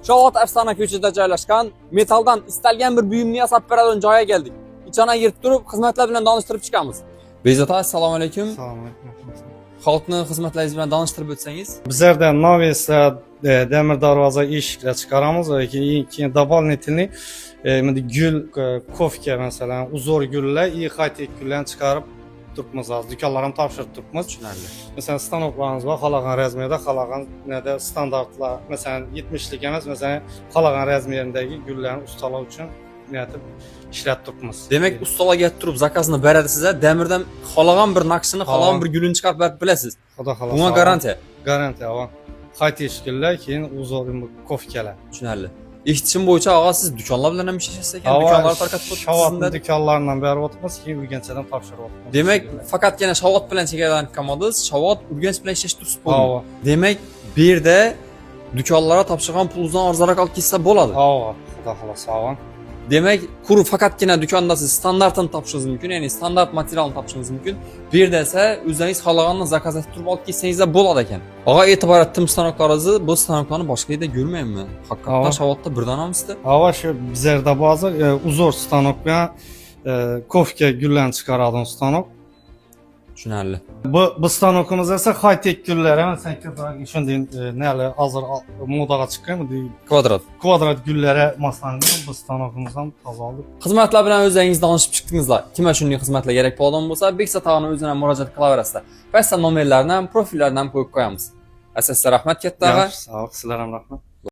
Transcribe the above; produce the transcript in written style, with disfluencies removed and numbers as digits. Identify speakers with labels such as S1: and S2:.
S1: Shovot Afsona ko'chasida joylashgan metaldan istalgan bir buyumni yasab beradigan joyga keldik. İçana yirtib turib, xizmatlar bilan tanishtirib chiqamiz. Bezat aka, assalomu alaykum.
S2: Assalomu alaykum.
S1: Xalqni xizmatlaringiz bilan tanishtirib o'tsangiz.
S2: Bizlarda Novesda demir darvoza eshiklar chiqaramiz va keyin дополнительный gul, kofka masalan, uzor gullar, high-tech gullarni chiqarib turibmiz. Do'konlar ham topshirib turibmiz.
S1: Tushunarli.
S2: Masalan, stanoklarimiz bor, xohlagan razmerda, xohlagan nada standartlar, masalan 70 lik emas, masalan xohlagan razmerindagi gullarni ustalar uchun niyatib ishlatib turibmiz.
S1: Demak, ustalarga turib zakazini berasiz, demirdan xohlagan bir naqshini, xohlagan bir gulini chiqarib berib bilasiz.
S2: Xudo xolasa.
S1: Bunga garantiya.
S2: Garantiya va high-tech gullar, keyin uzor kofkalar.
S1: Tushunarli. Eshitishim bo'yicha og'a siz do'konlar bilan ham ishlashasiz ekan, do'konlar tarqatib
S2: Shovotni do'konlardan berib o'tibmiz, keyin Urganchdan topshirib o'tibmiz.
S1: Demak, faqatgina Shovot bilan chegaralanib qolmadingiz, Shovot Urganch bilan ishlash turibsiz bo'ldi. Demak, bu yerda do'konlarga topshirgan pulingizdan arzonroq olib kelsa bo'ladi.
S2: Xudo xolasa.
S1: Demak, kuru faqatgina do'konda siz standartini topishingiz mumkin, ya'ni standart materialni topishingiz mumkin. Bu yerda esa o'zingiz xohlaganini zakaz etib turib olib kelsangiz bo'ladi ekan. Og'a, e'tibor etdim stanoklaringizni, bu stanoklarni boshqa yerda ko'rmayman. Haqiqatan Shovotda birdanamizda.
S2: Shu bizlarda hozir uzor stanok bilan kofka gullarni chiqaradigan stanok.
S1: Tushunarli.
S2: Bu stanokimiz esa high-tech gullar, masalan, shunday nali hozir modaga chiqqan kvadrat gullari moslangan bu stanokimiz ham toza oldik.
S1: Xizmatlar bilan o'zingiz tanishib chiqdingizlar. Kimga shunday xizmatlar kerak bo'lgan bo'lsa, Bekzat og'ani o'zidan murojaat qilaverasizlar. Pastda nomerlarni ham, profillarni ham qo'yib qo'yamiz. Asosda rahmat katta og'a.
S2: Sog' ol, sizlar ham rahmat.